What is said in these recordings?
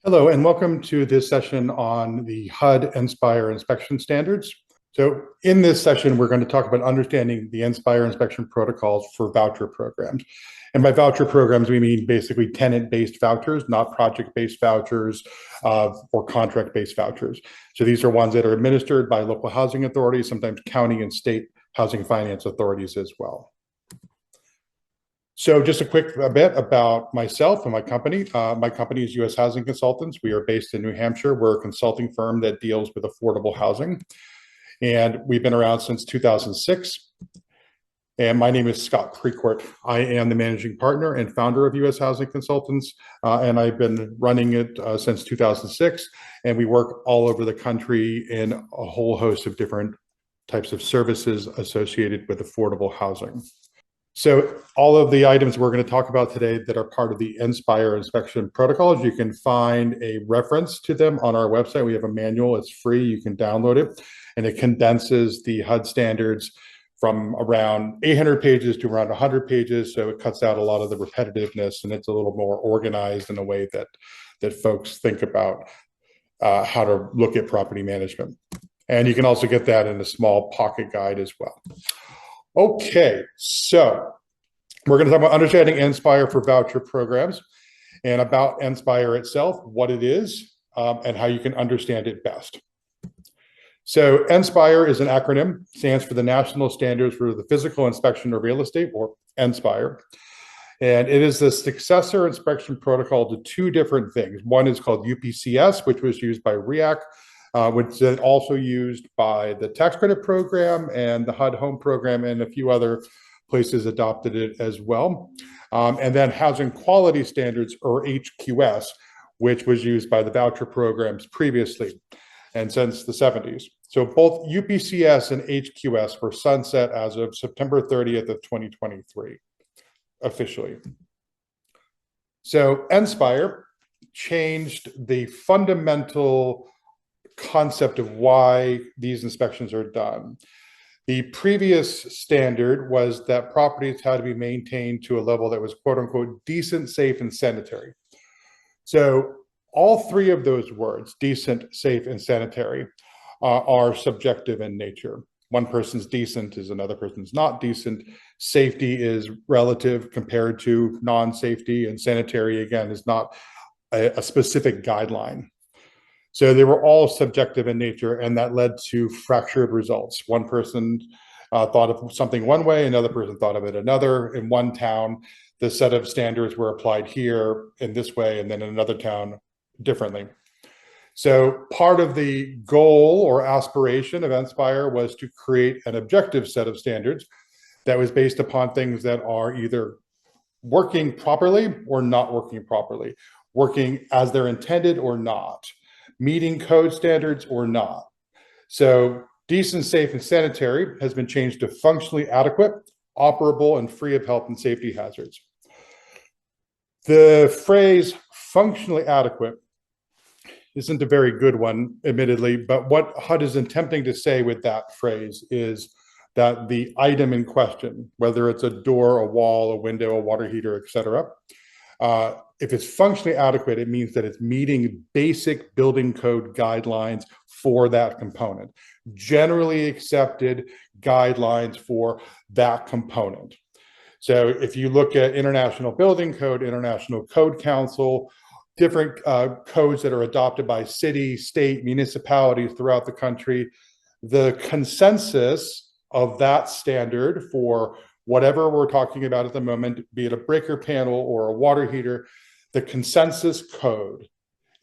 Hello, and welcome to this session on the HUD NSPIRE inspection standards. So in this session, we're going to talk about understanding the NSPIRE inspection protocols for voucher programs. And by voucher programs, we mean basically tenant-based vouchers, not project-based vouchers or contract-based vouchers. So these are ones that are administered by local housing authorities, sometimes county and state housing finance authorities as well. So just a bit about myself and my company. My company is U.S. Housing Consultants. We are based in New Hampshire. We're a consulting firm that deals with affordable housing. And we've been around since 2006. And my name is Scott Precourt. I am the managing partner and founder of U.S. Housing Consultants. And I've been running it since 2006. And we work all over the country in a whole host of different types of services associated with affordable housing. So all of the items we're going to talk about today that are part of the NSPIRE inspection protocols, you can find a reference to them on our website. We have a manual. It's free. You can download it. And it condenses the HUD standards from around 800 pages to around 100 pages. So it cuts out a lot of the repetitiveness, and it's a little more organized in a way that folks think about how to look at property management. And you can also get that in a small pocket guide as well. Okay, so we're going to talk about understanding NSPIRE for voucher programs and about NSPIRE itself, what it is, and how you can understand it best. So NSPIRE is an acronym, stands for the National Standards for the Physical Inspection of Real Estate, or NSPIRE. And it is the successor inspection protocol to two different things. One is called UPCS, which was used by REAC, which is also used by the tax credit program and the HUD home program, and a few other places adopted it as well. And then housing quality standards, or HQS, which was used by the voucher programs previously and since the 70s. So both UPCS and HQS were sunset as of September 30th of 2023, officially. So NSPIRE changed the fundamental concept of why these inspections are done. The previous standard was that properties had to be maintained to a level that was quote unquote decent, safe, and sanitary. So all three of those words, decent, safe, and sanitary, are subjective in nature. One person's decent is another person's not decent. Safety is relative compared to non-safety, and sanitary, again, is not a specific guideline. So they were all subjective in nature, and that led to fractured results. One person thought of something one way, another person thought of it another. In one town, the set of standards were applied here in this way, and then in another town differently. So part of the goal or aspiration of NSPIRE was to create an objective set of standards that was based upon things that are either working properly or not working properly, working as they're intended or not, meeting code standards or not. So decent, safe, and sanitary has been changed to functionally adequate, operable, and free of health and safety hazards. The phrase functionally adequate isn't a very good one, admittedly, but what HUD is attempting to say with that phrase is that the item in question, whether it's a door, a wall, a window, a water heater, etc., if it's functionally adequate, it means that it's meeting basic building code guidelines for that component, generally accepted guidelines for that component. So if you look at International Building Code, International Code Council, different codes that are adopted by city, state, municipalities throughout the country, the consensus of that standard for whatever we're talking about at the moment, be it a breaker panel or a water heater, the consensus code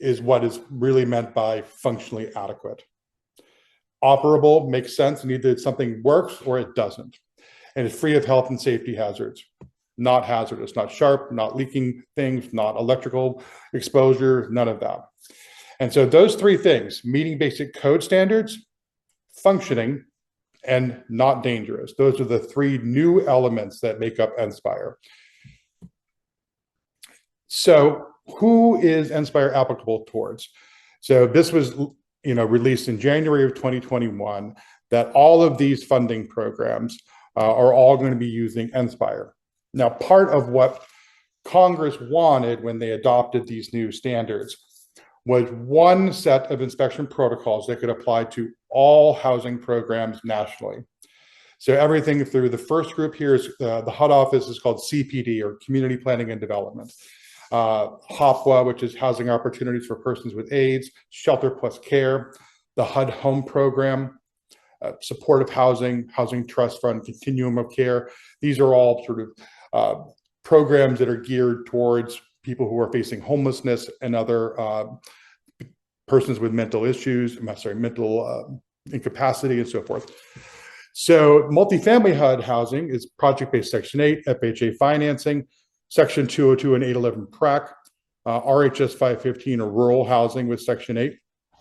is what is really meant by functionally adequate. Operable makes sense, and either something works or it doesn't. And it's free of health and safety hazards, not hazardous, not sharp, not leaking things, not electrical exposure, none of that. And so those three things, meeting basic code standards, functioning, and not dangerous. Those are the three new elements that make up NSPIRE. So who is NSPIRE applicable towards? So this was released in January of 2021, that all of these funding programs are all going to be using NSPIRE. Now, part of what Congress wanted when they adopted these new standards was one set of inspection protocols that could apply to all housing programs nationally. So everything through the first group here is the HUD office is called CPD, or Community Planning and Development. HOPWA, which is Housing Opportunities for Persons with AIDS, Shelter Plus Care, the HUD Home Program, Supportive Housing, Housing Trust Fund, Continuum of Care. These are all sort of programs that are geared towards people who are facing homelessness and other persons with mental issues, mental incapacity and so forth. So multifamily HUD housing is project-based Section 8, FHA financing, Section 202 and 811 PRAC, RHS 515 or rural housing with Section 8,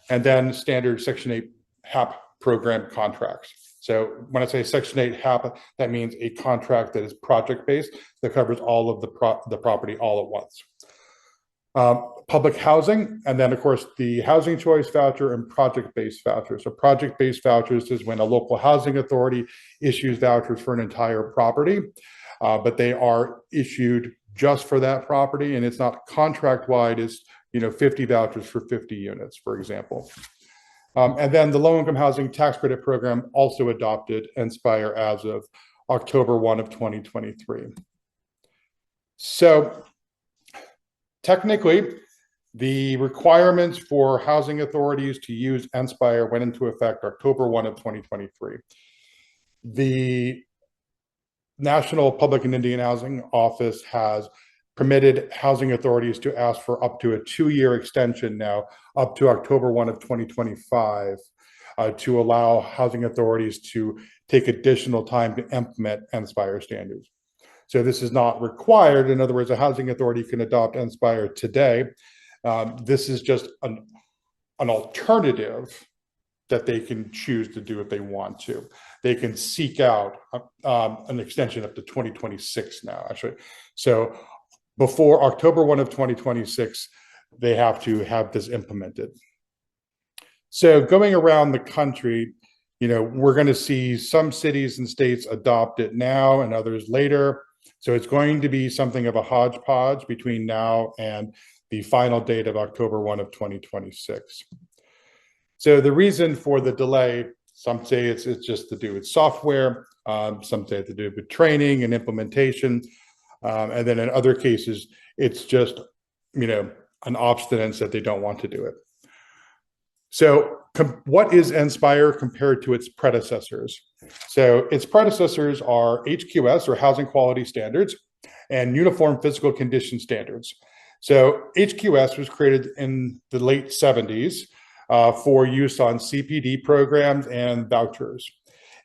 and then standard Section 8 HAP program contracts. So when I say Section 8 HAP, that means a contract that is project-based that covers all of the property all at once. Public housing, and then of course the housing choice voucher and project-based vouchers. So project-based vouchers is when a local housing authority issues vouchers for an entire property, but they are issued just for that property, and it's not contract-wide. It's 50 vouchers for 50 units, for example. And then the low-income housing tax credit program also adopted NSPIRE as of October 1 of 2023. So technically, the requirements for housing authorities to use NSPIRE went into effect October 1 of 2023. The National Public and Indian Housing Office has permitted housing authorities to ask for up to a 2-year extension now, up to October 1 of 2025, to allow housing authorities to take additional time to implement NSPIRE standards. So this is not required. In other words, a housing authority can adopt NSPIRE today. This is just an alternative that they can choose to do if they want to. They can seek out an extension up to 2026 now, actually. So before October 1 of 2026, they have to have this implemented. So going around the country, we're going to see some cities and states adopt it now and others later. So it's going to be something of a hodgepodge between now and the final date of October 1 of 2026. So the reason for the delay, some say it's just to do with software, some say it's to do with training and implementation, and then in other cases, it's just, an obstinance that they don't want to do it. So what is NSPIRE compared to its predecessors? So its predecessors are HQS, or Housing Quality Standards, and Uniform Physical Condition Standards. So HQS was created in the late 70s for use on CPD programs and vouchers.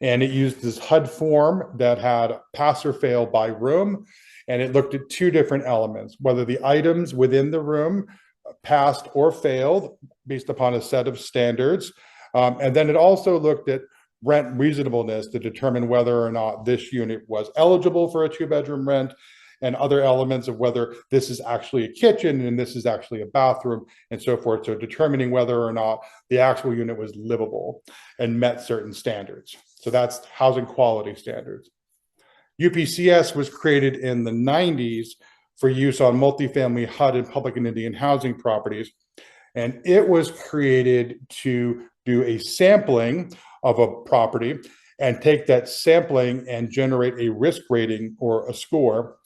And it used this HUD form that had pass or fail by room, and it looked at 2 different elements, whether the items within the room passed or failed based upon a set of standards. And then it also looked at rent reasonableness to determine whether or not this unit was eligible for a 2-bedroom rent, and other elements of whether this is actually a kitchen and this is actually a bathroom and so forth. So determining whether or not the actual unit was livable and met certain standards. So that's housing quality standards. UPCS was created in the 90s for use on multifamily HUD and public and Indian housing properties. And it was created to do a sampling of a property and take that sampling and generate a risk rating or a score.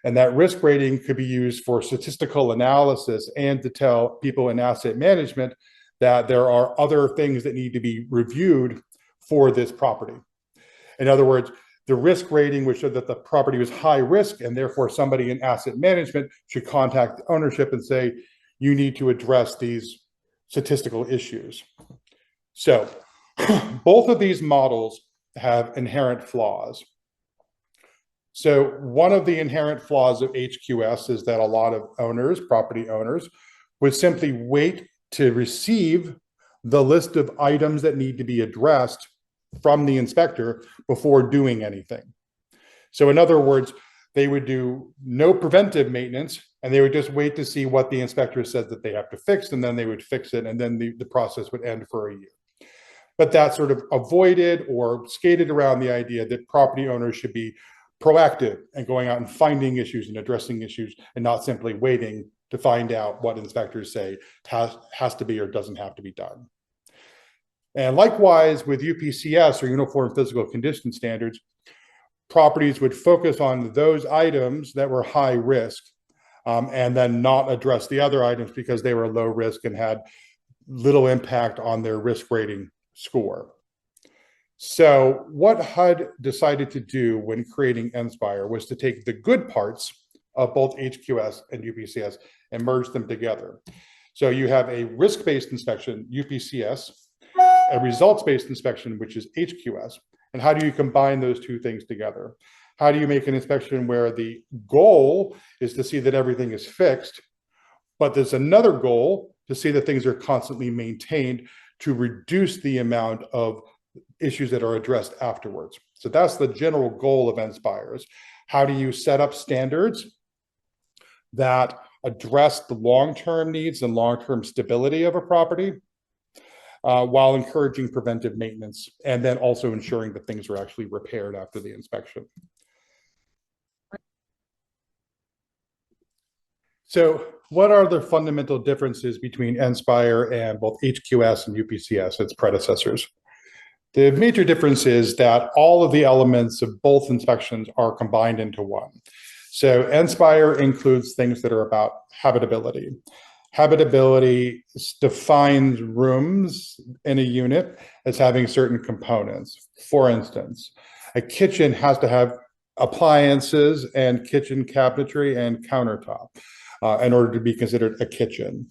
And that risk rating could be used for statistical analysis and to tell people in asset management that there are other things that need to be reviewed for this property. In other words, the risk rating would show that the property was high risk, and therefore somebody in asset management should contact ownership and say, you need to address these statistical issues. So both of these models have inherent flaws. So one of the inherent flaws of HQS is that a lot of owners, property owners, would simply wait to receive the list of items that need to be addressed from the inspector before doing anything. So in other words, they would do no preventive maintenance, and they would just wait to see what the inspector says that they have to fix, and then they would fix it, and then the process would end for a year. But that sort of avoided or skated around the idea that property owners should be proactive and going out and finding issues and addressing issues and not simply waiting to find out what inspectors say has to be or doesn't have to be done. And likewise with UPCS, or Uniform Physical Condition Standards, properties would focus on those items that were high risk, and then not address the other items because they were low risk and had little impact on their risk rating score. So what HUD decided to do when creating NSPIRE was to take the good parts of both HQS and UPCS and merge them together. So you have a risk-based inspection, UPCS, a results-based inspection, which is HQS. And how do you combine those two things together? How do you make an inspection where the goal is to see that everything is fixed, but there's another goal to see that things are constantly maintained to reduce the amount of issues that are addressed afterwards? So that's the general goal of NSPIRE. How do you set up standards that address the long-term needs and long-term stability of a property, while encouraging preventive maintenance, and then also ensuring that things are actually repaired after the inspection. So what are the fundamental differences between NSPIRE and both HQS and UPCS, its predecessors? The major difference is that all of the elements of both inspections are combined into one. So NSPIRE includes things that are about habitability. Habitability defines rooms in a unit as having certain components. For instance, a kitchen has to have appliances and kitchen cabinetry and countertop in order to be considered a kitchen.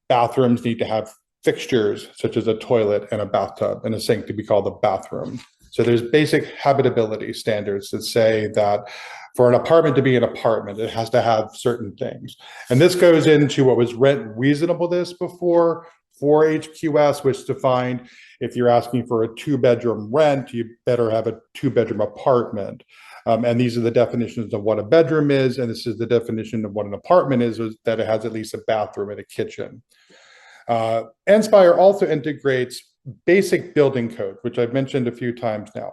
Bathrooms need to have fixtures such as a toilet and a bathtub and a sink to be called a bathroom. So there's basic habitability standards that say that for an apartment to be an apartment, it has to have certain things. And this goes into what was rent reasonableness before for HQS, which defined if you're asking for a 2-bedroom rent, you better have a 2-bedroom apartment. And these are the definitions of what a bedroom is. And this is the definition of what an apartment is that it has at least a bathroom and a kitchen. NSPIRE also integrates basic building code, which I've mentioned a few times now.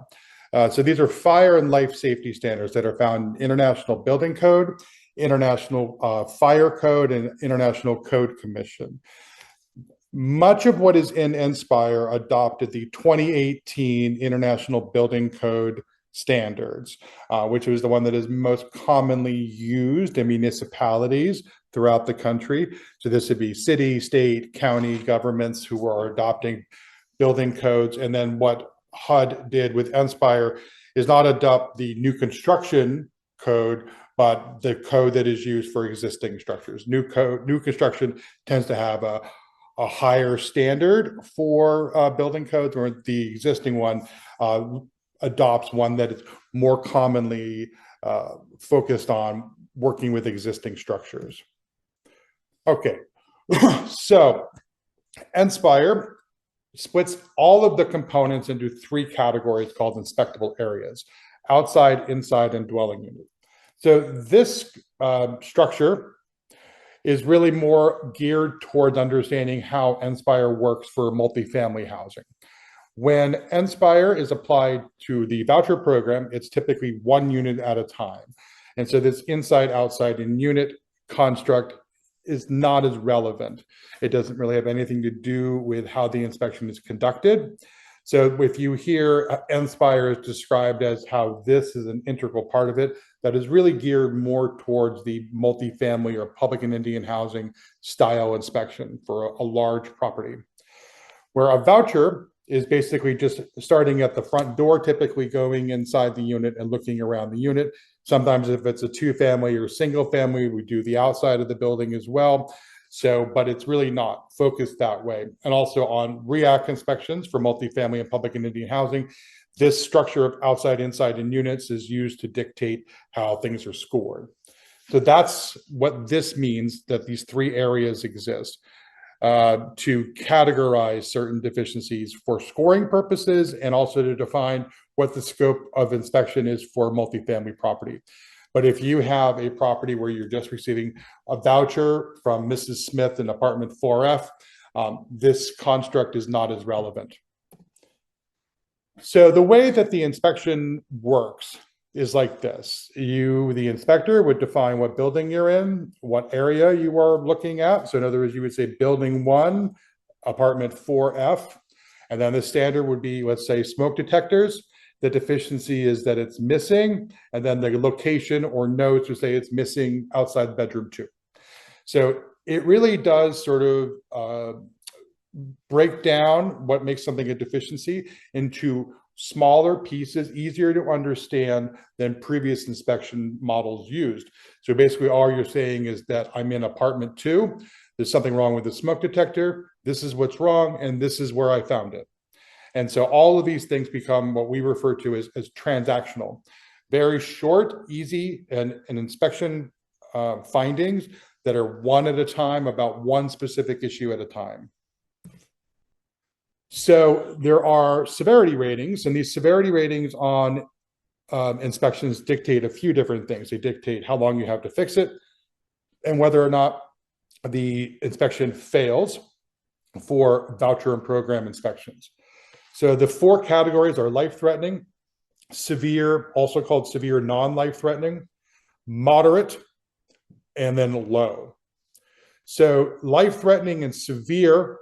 So these are fire and life safety standards that are found in International Building Code, International Fire Code, and International Code Commission. Much of what is in NSPIRE adopted the 2018 International Building Code standards, which was the one that is most commonly used in municipalities throughout the country. So this would be city, state, county governments who are adopting building codes. And then what HUD did with NSPIRE is not adopt the new construction code, but the code that is used for existing structures. New construction tends to have a higher standard for building codes, where the existing one adopts one that is more commonly focused on working with existing structures. Okay, so NSPIRE splits all of the components into 3 categories called inspectable areas: outside, inside, and dwelling unit. So this structure is really more geared towards understanding how NSPIRE works for multifamily housing. When NSPIRE is applied to the voucher program, it's typically 1 unit at a time. And so this inside, outside, and unit construct is not as relevant. It doesn't really have anything to do with how the inspection is conducted. So if you hear NSPIRE is described as how this is an integral part of it, that is really geared more towards the multifamily or public and Indian housing style inspection for a large property. Where a voucher is basically just starting at the front door, typically going inside the unit and looking around the unit. Sometimes if it's a 2-family or single family, we do the outside of the building as well. So, but it's really not focused that way. And also on REAC inspections for multifamily and public and Indian housing, this structure of outside, inside, and units is used to dictate how things are scored. So that's what this means, that these 3 areas exist to categorize certain deficiencies for scoring purposes, and also to define what the scope of inspection is for multifamily property. But if you have a property where you're just receiving a voucher from Mrs. Smith in apartment 4F, this construct is not as relevant. So the way that the inspection works is like this. You, the inspector, would define what building you're in, what area you are looking at. So in other words, you would say building 1, apartment 4F, and then the standard would be, let's say, smoke detectors. The deficiency is that it's missing, and then the location or notes would say it's missing outside bedroom 2. So it really does sort of break down what makes something a deficiency into smaller pieces, easier to understand than previous inspection models used. So basically all you're saying is that I'm in apartment 2, there's something wrong with the smoke detector, this is what's wrong, and this is where I found it. And so all of these things become what we refer to as transactional. Very short, easy, and inspection findings that are one at a time about one specific issue at a time. So there are severity ratings, and these severity ratings on inspections dictate a few different things. They dictate how long you have to fix it and whether or not the inspection fails for voucher and program inspections. So the 4 categories are life-threatening, severe, also called severe non-life-threatening, moderate, and then low. So life-threatening and severe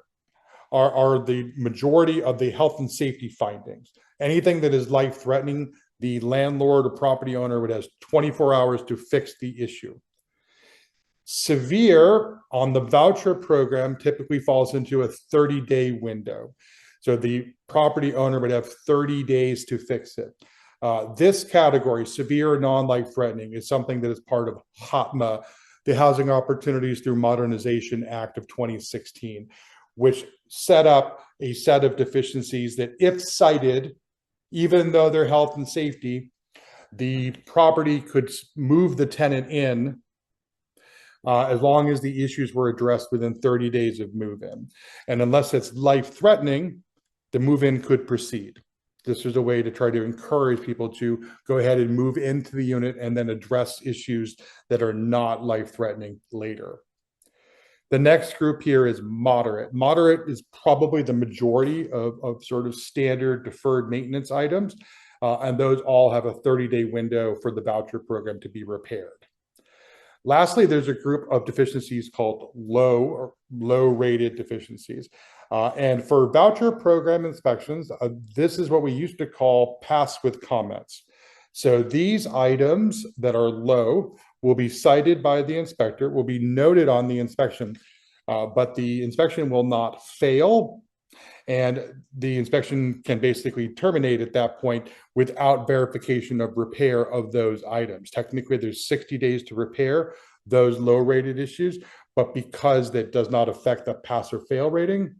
are the majority of the health and safety findings. Anything that is life-threatening, the landlord or property owner would have 24 hours to fix the issue. Severe on the voucher program typically falls into a 30-day window. So the property owner would have 30 days to fix it. This category, severe non-life-threatening, is something that is part of HOTMA, the Housing Opportunities Through Modernization Act of 2016, which set up a set of deficiencies that, if cited, even though they're health and safety, the property could move the tenant in as long as the issues were addressed within 30 days of move-in. And unless it's life-threatening, the move-in could proceed. This is a way to try to encourage people to go ahead and move into the unit and then address issues that are not life-threatening later. The next group here is moderate. Moderate is probably the majority of sort of standard deferred maintenance items, and those all have a 30-day window for the voucher program to be repaired. Lastly, there's a group of deficiencies called low-rated deficiencies. And for voucher program inspections, this is what we used to call pass with comments. So these items that are low will be cited by the inspector, will be noted on the inspection, but the inspection will not fail, and the inspection can basically terminate at that point without verification of repair of those items. Technically, there's 60 days to repair those low-rated issues, but because that does not affect the pass or fail rating,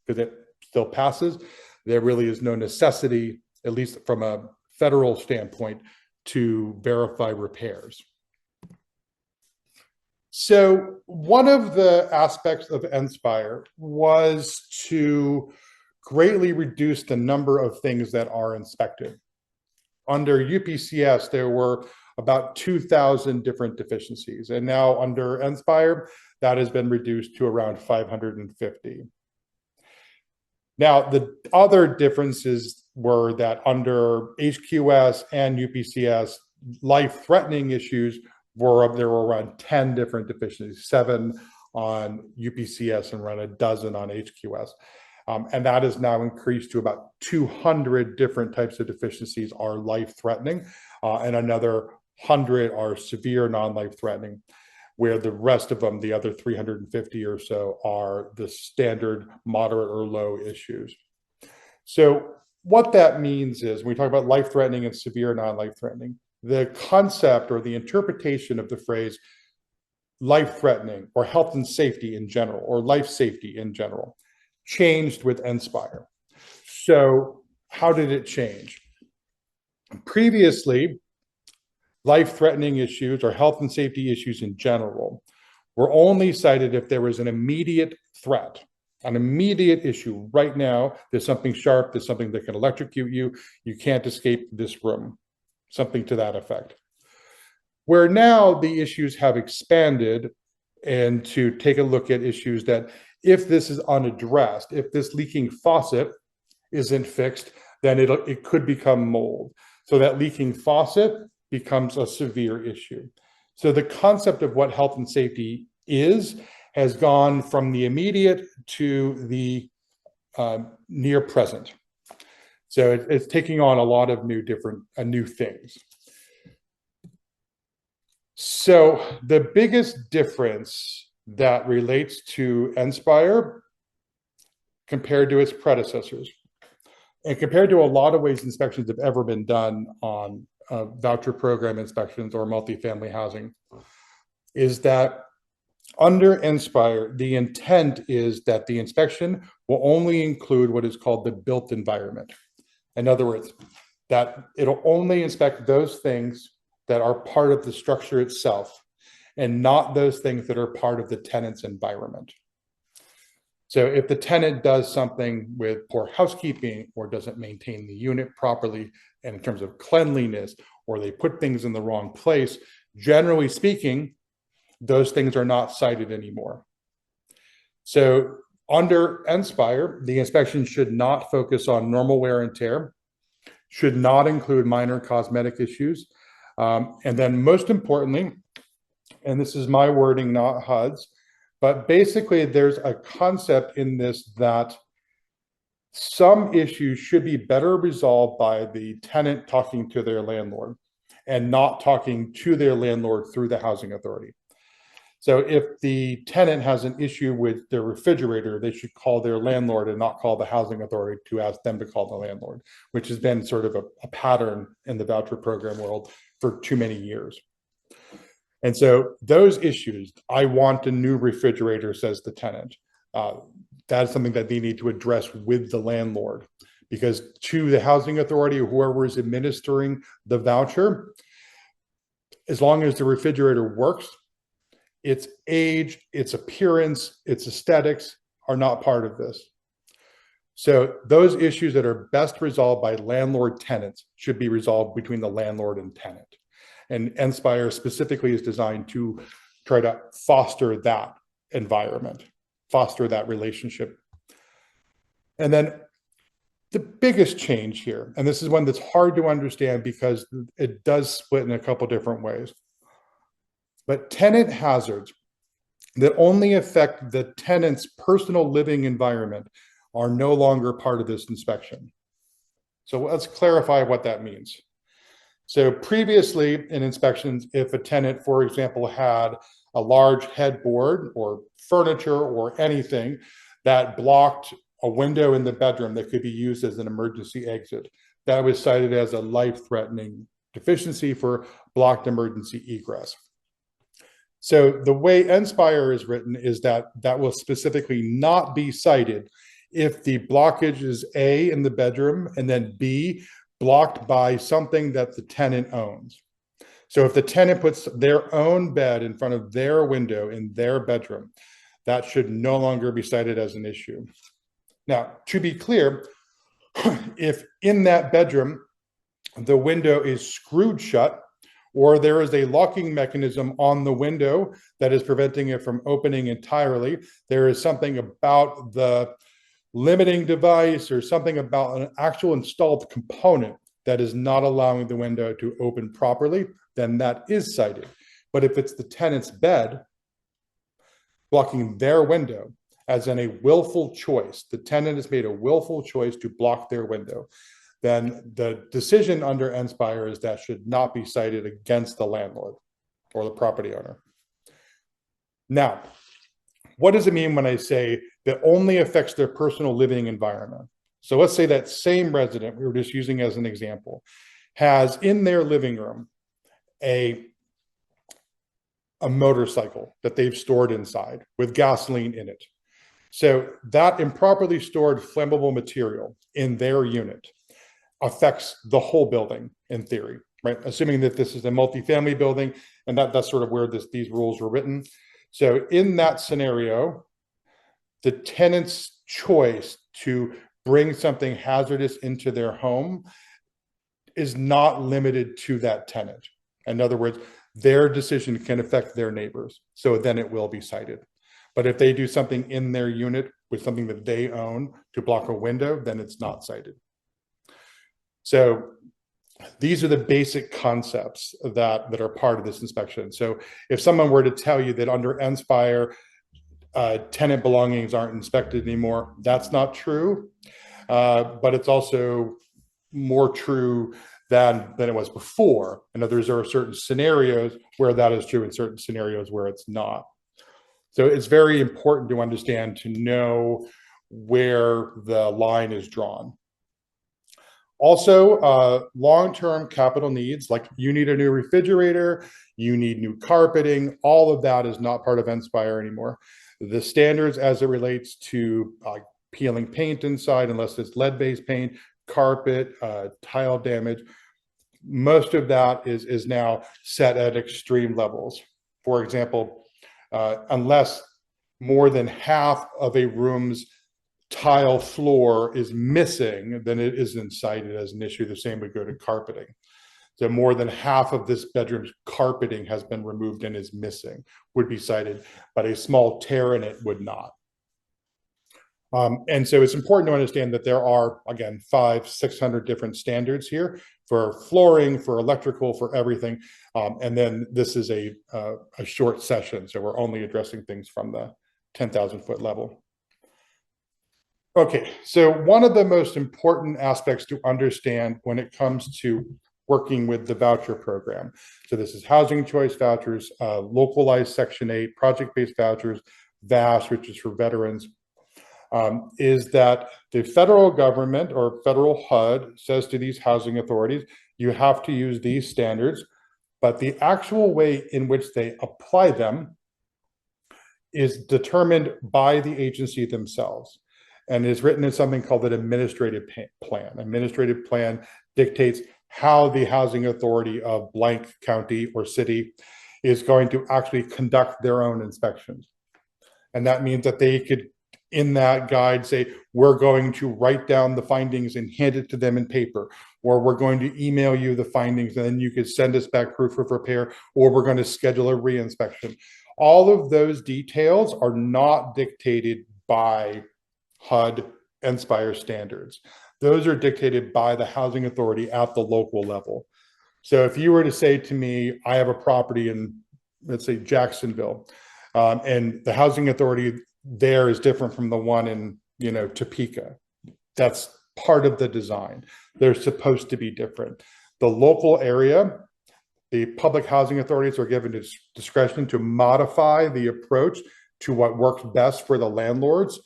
because it still passes, there really is no necessity, at least from a federal standpoint, to verify repairs. So one of the aspects of NSPIRE was to greatly reduce the number of things that are inspected. Under UPCS, there were about 2,000 different deficiencies, and now under NSPIRE, that has been reduced to around 550. Now, the other differences were that under HQS and UPCS, life-threatening issues there were around 10 different deficiencies, 7 on UPCS and around a dozen on HQS. And that is now increased to about 200 different types of deficiencies are life-threatening, and another 100 are severe non-life-threatening, where the rest of them, the other 350 or so, are the standard moderate or low issues. So what that means is, when we talk about life-threatening and severe non-life-threatening, the concept or the interpretation of the phrase life-threatening or health and safety in general, or life safety in general, changed with NSPIRE. So how did it change? Previously, life-threatening issues or health and safety issues in general were only cited if there was an immediate threat, an immediate issue. Right now, there's something sharp, there's something that can electrocute you, you can't escape this room, something to that effect. Where now the issues have expanded, and to take a look at issues that, if this is unaddressed, if this leaking faucet isn't fixed, then it could become mold. So that leaking faucet becomes a severe issue. So the concept of what health and safety has gone from the immediate to the near present. So it's taking on a lot of new things. So the biggest difference that relates to NSPIRE compared to its predecessors, and compared to a lot of ways inspections have ever been done on voucher program inspections or multifamily housing, is that under NSPIRE, the intent is that the inspection will only include what is called the built environment. In other words, that it'll only inspect those things that are part of the structure itself and not those things that are part of the tenant's environment. So if the tenant does something with poor housekeeping or doesn't maintain the unit properly and in terms of cleanliness, or they put things in the wrong place, generally speaking, those things are not cited anymore. So under NSPIRE, the inspection should not focus on normal wear and tear, should not include minor cosmetic issues. And then most importantly, and this is my wording, not HUD's, but basically there's a concept in this that some issues should be better resolved by the tenant talking to their landlord and not talking to their landlord through the housing authority. So if the tenant has an issue with their refrigerator, they should call their landlord and not call the housing authority to ask them to call the landlord, which has been sort of a pattern in the voucher program world for too many years. And so those issues, I want a new refrigerator, says the tenant. That's something that they need to address with the landlord, because to the housing authority or whoever is administering the voucher, as long as the refrigerator works, its age, its appearance, its aesthetics are not part of this. So those issues that are best resolved by landlord tenants should be resolved between the landlord and tenant. And NSPIRE specifically is designed to try to foster that environment, foster that relationship. And then the biggest change here, and this is one that's hard to understand because it does split in a couple different ways, but tenant hazards that only affect the tenant's personal living environment are no longer part of this inspection. So let's clarify what that means. So previously in inspections, if a tenant, for example, had a large headboard or furniture or anything that blocked a window in the bedroom that could be used as an emergency exit, that was cited as a life-threatening deficiency for blocked emergency egress. So the way NSPIRE is written is that that will specifically not be cited if the blockage is A, in the bedroom, and then B, blocked by something that the tenant owns. So if the tenant puts their own bed in front of their window in their bedroom, that should no longer be cited as an issue. Now, to be clear, if in that bedroom the window is screwed shut, or there is a locking mechanism on the window that is preventing it from opening entirely, there is something about the limiting device or something about an actual installed component that is not allowing the window to open properly, then that is cited. But if it's the tenant's bed blocking their window, as in a willful choice, the tenant has made a willful choice to block their window, then the decision under NSPIRE is that should not be cited against the landlord or the property owner. Now, what does it mean when I say that only affects their personal living environment? So let's say that same resident, we were just using as an example, has in their living room a motorcycle that they've stored inside with gasoline in it. So that improperly stored flammable material in their unit affects the whole building in theory, right? Assuming that this is a multifamily building, and that's sort of where these rules were written. So in that scenario, the tenant's choice to bring something hazardous into their home is not limited to that tenant. In other words, their decision can affect their neighbors. So then it will be cited. But if they do something in their unit with something that they own to block a window, then it's not cited. So these are the basic concepts that are part of this inspection. So if someone were to tell you that under NSPIRE, tenant belongings aren't inspected anymore, that's not true. But it's also more true than it was before. In other words, there are certain scenarios where that is true and certain scenarios where it's not. So it's very important to understand, to know where the line is drawn. Also, long-term capital needs, like you need a new refrigerator, you need new carpeting, all of that is not part of NSPIRE anymore. The standards as it relates to peeling paint inside, unless it's lead-based paint, carpet, tile damage, most of that is now set at extreme levels. For example, unless more than half of a room's tile floor is missing, then it isn't cited as an issue. The same would go to carpeting. So more than half of this bedroom's carpeting has been removed and is missing, would be cited, but a small tear in it would not. And so it's important to understand that there are, again, 500-600 different standards here for flooring, for electrical, for everything. And then this is a short session, so we're only addressing things from the 10,000-foot level. Okay, so one of the most important aspects to understand when it comes to working with the voucher program, so this is housing choice vouchers, localized Section 8, project-based vouchers, VAS, which is for veterans, is that the federal government or federal HUD says to these housing authorities, you have to use these standards, but the actual way in which they apply them is determined by the agency themselves, and is written in something called an administrative plan. Administrative plan dictates how the housing authority of blank county or city is going to actually conduct their own inspections. And that means that they could, in that guide, say, we're going to write down the findings and hand it to them in paper, or we're going to email you the findings and then you could send us back proof of repair, or we're going to schedule a re-inspection. All of those details are not dictated by HUD NSPIRE standards. Those are dictated by the housing authority at the local level. So if you were to say to me, I have a property in, let's say, Jacksonville, and the housing authority there is different from the one in, Topeka. That's part of the design. They're supposed to be different. The local area, the public housing authorities are given discretion to modify the approach to what works best for the landlords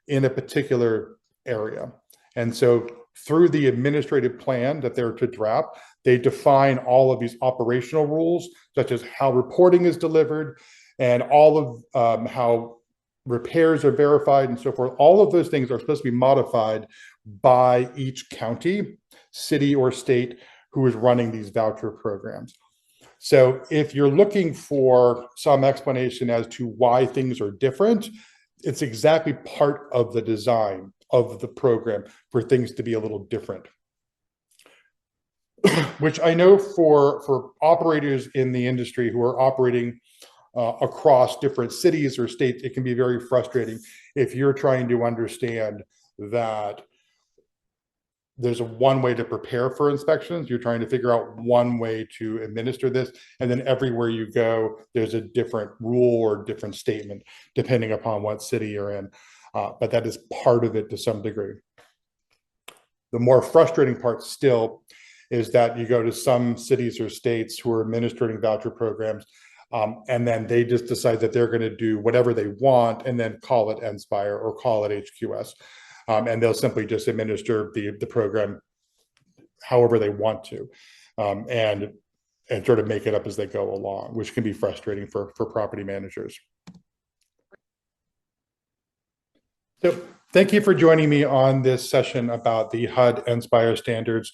in a particular area. And so through the administrative plan that they're to draft, they define all of these operational rules, such as how reporting is delivered and all of how repairs are verified and so forth. All of those things are supposed to be modified by each county, city, or state who is running these voucher programs. So if you're looking for some explanation as to why things are different, it's exactly part of the design of the program for things to be a little different. Which I know for operators in the industry who are operating across different cities or states, it can be very frustrating if you're trying to understand that there's one way to prepare for inspections. You're trying to figure out one way to administer this, and then everywhere you go, there's a different rule or different statement depending upon what city you're in. But that is part of it to some degree. The more frustrating part still is that you go to some cities or states who are administering voucher programs, and then they just decide that they're going to do whatever they want and then call it NSPIRE or call it HQS. And they'll simply just administer the program however they want to, and sort of make it up as they go along, which can be frustrating for property managers. So thank you for joining me on this session about the HUD NSPIRE standards,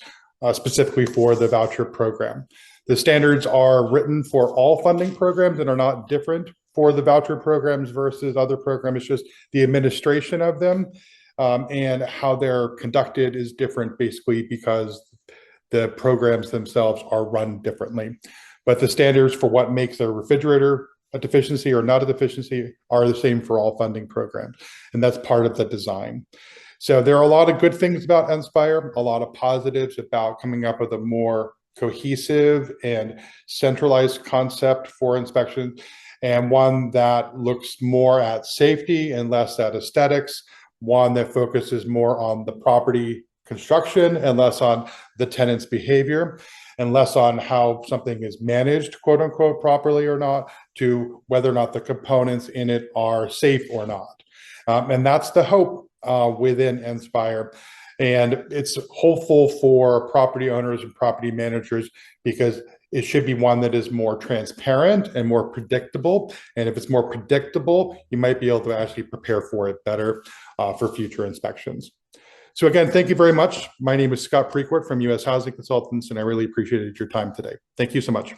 specifically for the voucher program. The standards are written for all funding programs and are not different for the voucher programs versus other programs. It's just the administration of them and how they're conducted is different, basically because the programs themselves are run differently. But the standards for what makes a refrigerator a deficiency or not a deficiency are the same for all funding programs. And that's part of the design. So there are a lot of good things about NSPIRE, a lot of positives about coming up with a more cohesive and centralized concept for inspection, and one that looks more at safety and less at aesthetics, one that focuses more on the property construction and less on the tenant's behavior, and less on how something is managed, quote unquote, properly or not, to whether or not the components in it are safe or not. And that's the hope within NSPIRE. And it's hopeful for property owners and property managers because it should be one that is more transparent and more predictable. And if it's more predictable, you might be able to actually prepare for it better for future inspections. So again, thank you very much. My name is Scott Precourt from US Housing Consultants, and I really appreciated your time today. Thank you so much.